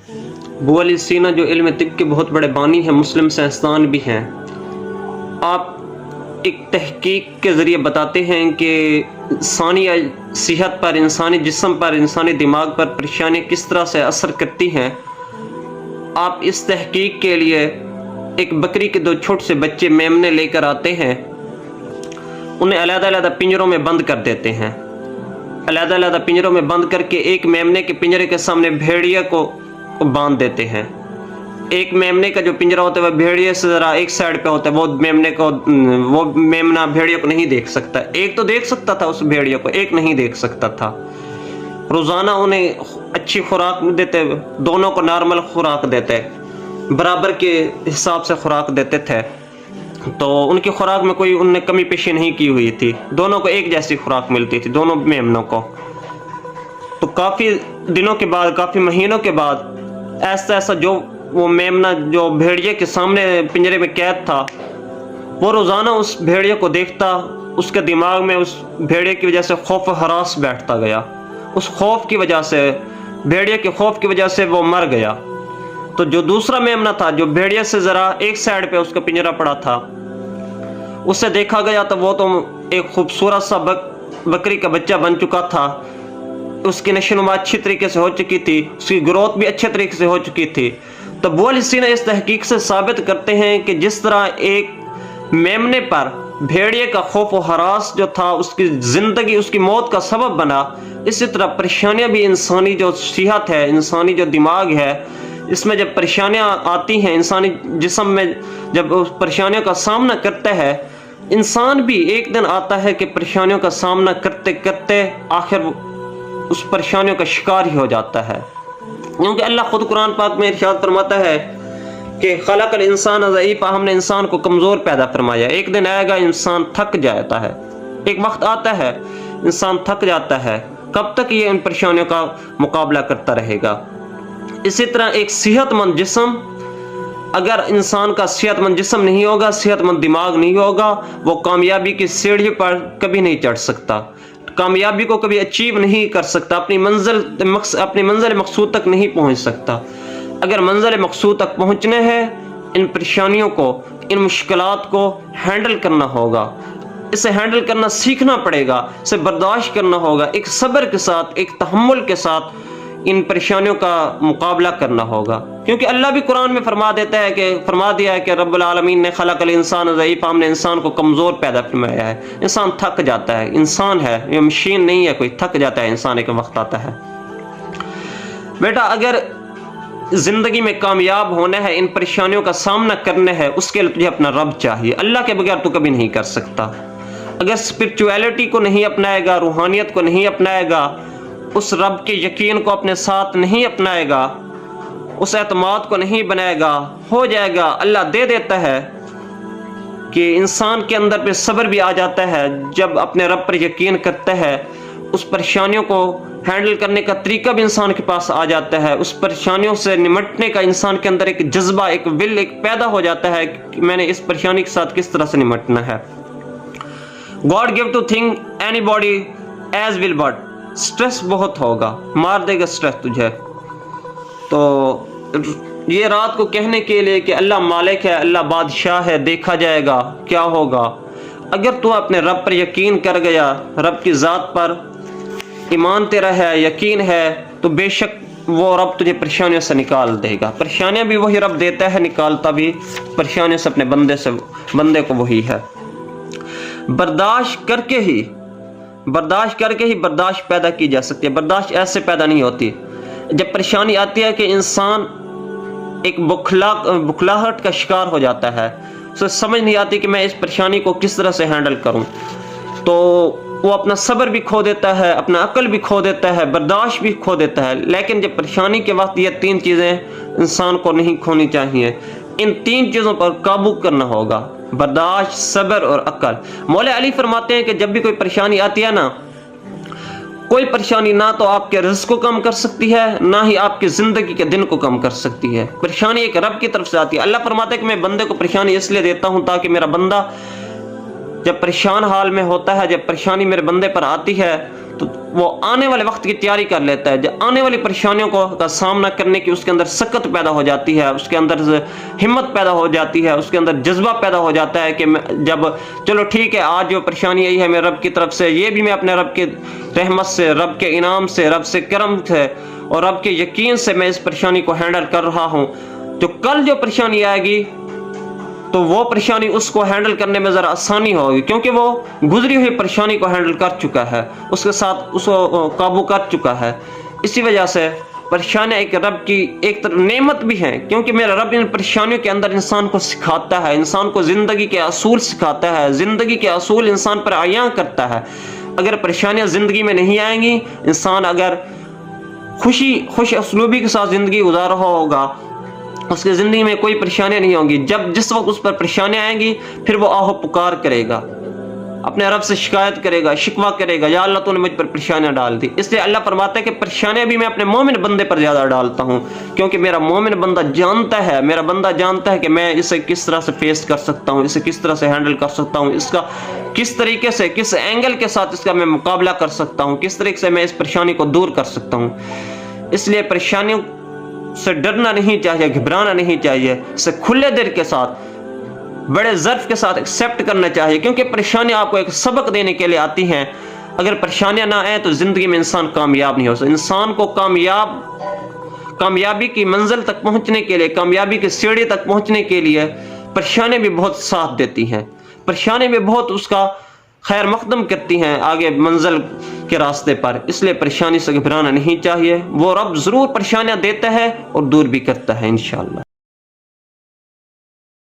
ابو علی سینا جو علم طب کے بہت بڑے بانی ہیں، مسلم سائنسدان بھی ہیں، آپ ایک تحقیق کے ذریعے بتاتے ہیں کہ انسانی صحت پر، انسانی جسم پر، انسانی دماغ پر پریشانیاں کس طرح سے اثر کرتی ہیں۔ آپ اس تحقیق کے لیے ایک بکری کے 2 چھوٹے سے بچے میمنے لے کر آتے ہیں، انہیں علیحدہ علیحدہ پنجروں میں بند کر دیتے ہیں، علیحدہ علیحدہ پنجروں میں بند کر کے ایک میمنے کے پنجرے کے سامنے بھیڑیا کو باندھ دیتے ہیں۔ ایک میمنے کا جو پنجرا ہوتا ہے وہ بھیڑیے سے ذرا ایک سائڈ پہ ہوتا ہے، وہ میمنا بھیڑیا کو نہیں دیکھ سکتا۔ ایک تو دیکھ سکتا تھا اس بھیڑیا کو، ایک نہیں دیکھ سکتا تھا۔ روزانہ انہیں اچھی خوراک دیتے، دونوں کو نارمل خوراک دیتے، برابر کے حساب سے خوراک دیتے تھے، تو ان کی خوراک میں کوئی ان نے کمی پیشی نہیں کی ہوئی تھی، دونوں کو ایک جیسی خوراک ملتی تھی، دونوں میمنوں کو۔ تو کافی دنوں کے بعد، کافی مہینوں کے بعد ایسا ایسا جو وہ میمنا جو بھیڑیے کے سامنے پنجرے میں قید تھا، وہ روزانہ اس بھیڑیے کو دیکھتا، اس کے دماغ میں اس بھیڑیے کی وجہ سے خوف و ہراس بیٹھتا گیا، اس خوف کی وجہ سے، بھیڑیے کے خوف کی وجہ سے وہ مر گیا۔ تو جو دوسرا میمنا تھا جو بھیڑیے سے ذرا ایک سائڈ پہ اس کا پنجرا پڑا تھا، اسے دیکھا گیا تو وہ تو ایک خوبصورت سا بکری کا بچہ بن چکا تھا، اس کی نشوونما اچھی طریقے سے ہو چکی تھی، اس کی گروتھ بھی اچھے طریقے سے ہو چکی تھی۔ تو ابو علی سینا اس تحقیق سے ثابت کرتے ہیں کہ جس طرح ایک میمنے پر بھیڑیے کا خوف و ہراس جو تھا اس کی زندگی، اس کی موت کا سبب بنا، اسی طرح پریشانیاں بھی انسانی جو صحت ہے، انسانی جو دماغ ہے، اس میں جب پریشانیاں آتی ہیں، انسانی جسم میں جب اس پریشانیوں کا سامنا کرتا ہے، انسان بھی ایک دن آتا ہے کہ پریشانیوں کا سامنا کرتے کرتے آخر اس پریشانیوں کا شکار ہی ہو جاتا ہے۔ کیونکہ اللہ خود قرآن پاک میں ارشاد فرماتا ہے کہ خلق الانسان ضعیفا، ہم نے انسان کو کمزور پیدا فرمایا۔ ایک دن آئے گا انسان تھک جاتا ہے، ایک وقت آتا ہے انسان تھک جاتا ہے، کب تک یہ ان پریشانیوں کا مقابلہ کرتا رہے گا؟ اسی طرح ایک صحت مند جسم، اگر انسان کا صحت مند جسم نہیں ہوگا، صحت مند دماغ نہیں ہوگا، وہ کامیابی کی سیڑھی پر کبھی نہیں چڑھ سکتا، کامیابی کو کبھی اچیو نہیں کر سکتا، اپنی منزل مقصود تک نہیں پہنچ سکتا۔ اگر منزل مقصود تک پہنچنے ہیں، ان پریشانیوں کو، ان مشکلات کو ہینڈل کرنا ہوگا، اسے ہینڈل کرنا سیکھنا پڑے گا، اسے برداشت کرنا ہوگا، ایک صبر کے ساتھ، ایک تحمل کے ساتھ ان پریشانیوں کا مقابلہ کرنا ہوگا۔ کیونکہ اللہ بھی قرآن میں فرما دیا ہے کہ رب العالمین نے خلق الانسان ضعیفا، ہم نے انسان کو کمزور پیدا فرمایا ہے۔ انسان تھک جاتا ہے، انسان ہے، یہ مشین نہیں ہے کوئی، تھک جاتا ہے انسان، ایک وقت آتا ہے۔ بیٹا اگر زندگی میں کامیاب ہونا ہے، ان پریشانیوں کا سامنا کرنا ہے، اس کے لیے تجھے اپنا رب چاہیے، اللہ کے بغیر تو کبھی نہیں کر سکتا۔ اگر اسپرچویلٹی کو نہیں اپنائے گا، روحانیت کو نہیں اپنائے گا، اس رب کے یقین کو اپنے ساتھ نہیں اپنائے گا، اس اعتماد کو نہیں بنائے گا، ہو جائے گا، اللہ دے دیتا ہے کہ انسان کے اندر پہ صبر بھی آ جاتا ہے، جب اپنے رب پر یقین کرتا ہے، اس پریشانیوں کو ہینڈل کرنے کا طریقہ بھی انسان کے پاس آ جاتا ہے، اس پریشانیوں سے نمٹنے کا انسان کے اندر ایک جذبہ، ایک ول ایک پیدا ہو جاتا ہے کہ میں نے اس پریشانی کے ساتھ کس طرح سے نمٹنا ہے۔ God give to think anybody as will but stress بہت ہوگا، مار دے گا سٹریس تجھے۔ تو یہ رات کو کہنے کے لیے کہ اللہ مالک ہے، اللہ بادشاہ ہے، دیکھا جائے گا کیا ہوگا۔ اگر تو اپنے رب پر یقین کر گیا، رب کی ذات پر ایمان تیرا ہے، یقین ہے، تو بے شک وہ رب تجھے پریشانیوں سے نکال دے گا۔ پریشانیاں بھی وہی رب دیتا ہے، نکالتا بھی پریشانیوں سے اپنے بندے کو وہی ہے۔ برداشت کر کے ہی برداشت پیدا کی جا سکتی ہے، برداشت ایسے پیدا نہیں ہوتی۔ جب پریشانی آتی ہے کہ انسان ایک بخلاہٹ کا شکار ہو جاتا ہے، اسے سمجھ نہیں آتی کہ میں اس پریشانی کو کس طرح سے ہینڈل کروں، تو وہ اپنا صبر بھی کھو دیتا ہے، اپنا عقل بھی کھو دیتا ہے، برداشت بھی کھو دیتا ہے۔ لیکن جب پریشانی کے وقت یہ 3 چیزیں انسان کو نہیں کھونی چاہیے، ان 3 چیزوں پر قابو کرنا ہوگا: برداشت، صبر اور عقل۔ مولا علی فرماتے ہیں کہ جب بھی کوئی پریشانی آتی ہے نا، کوئی پریشانی نہ تو آپ کے رزق کو کم کر سکتی ہے، نہ ہی آپ کی زندگی کے دن کو کم کر سکتی ہے۔ پریشانی ایک رب کی طرف سے آتی ہے۔ اللہ فرماتا ہے کہ میں بندے کو پریشانی اس لیے دیتا ہوں تاکہ میرا بندہ جب پریشان حال میں ہوتا ہے، جب پریشانی میرے بندے پر آتی ہے تو وہ آنے والے وقت کی تیاری کر لیتا ہے. جب آنے والی پریشانیوں کا سامنا کرنے کی اس کے اندر سکت پیدا ہو جاتی ہے, اس کے اندر ہمت پیدا ہو جاتی ہے, اس کے اندر جذبہ پیدا ہو جاتا ہے کہ جب چلو ٹھیک ہے آج جو پریشانی آئی ہے میرے رب کی طرف سے, یہ بھی میں اپنے رب کی رحمت سے, رب کے انعام سے, رب سے کرم سے اور رب کے یقین سے میں اس پریشانی کو ہینڈل کر رہا ہوں. جو کل جو پریشانی آئے گی تو وہ پریشانی اس کو ہینڈل کرنے میں ذرا آسانی ہوگی, کیونکہ وہ گزری ہوئی پریشانی کو ہینڈل کر چکا ہے, اس کے ساتھ اس کو قابو کر چکا ہے. اسی وجہ سے پریشانیاں ایک رب کی ایک نعمت بھی ہیں, کیونکہ میرا رب ان پریشانیوں کے اندر انسان کو سکھاتا ہے, انسان کو زندگی کے اصول سکھاتا ہے, زندگی کے اصول انسان پر عیاں کرتا ہے. اگر پریشانیاں زندگی میں نہیں آئیں گی, انسان اگر خوش اسلوبی کے ساتھ زندگی گزار رہا ہوگا, اس کی زندگی میں کوئی پریشانیاں نہیں ہوں گی. جس وقت اس پر پریشانیاں آئیں گی پھر وہ آہ و پکار کرے گا, اپنے رب سے شکایت کرے گا, شکوہ کرے گا, یا اللہ تو نے مجھ پر پریشانیاں ڈال دی. اس لیے اللہ فرماتا ہے کہ پریشانیاں بھی میں اپنے مومن بندے پر زیادہ ڈالتا ہوں, کیونکہ میرا مومن بندہ جانتا ہے, میرا بندہ جانتا ہے کہ میں اسے کس طرح سے فیس کر سکتا ہوں, اسے کس طرح سے ہینڈل کر سکتا ہوں, اس کا کس طریقے سے, کس اینگل کے ساتھ اس کا میں مقابلہ کر سکتا ہوں, کس طریقے سے میں اس پریشانی کو دور کر سکتا ہوں. اس لیے پریشانیوں سے ڈرنا نہیں چاہیے, گھبرانا نہیں چاہیے, اسے کھلے دل کے ساتھ, بڑے ظرف کے ساتھ ایکسیپٹ کرنا چاہیے, کیونکہ پریشانیاں آپ کو ایک سبق دینے کے لیے آتی ہیں. اگر پریشانیاں نہ آئیں تو زندگی میں انسان کامیاب نہیں ہو سکتا. انسان کو کامیابی کی منزل تک پہنچنے کے لیے, کامیابی کی سیڑھی تک پہنچنے کے لیے پریشانیاں بھی بہت ساتھ دیتی ہیں, پریشانیاں بھی بہت اس کا خیر مقدم کرتی ہیں آگے منزل کے راستے پر. اس لیے پریشانی سے گھبرانا نہیں چاہیے, وہ رب ضرور پریشانیاں دیتا ہے اور دور بھی کرتا ہے انشاءاللہ.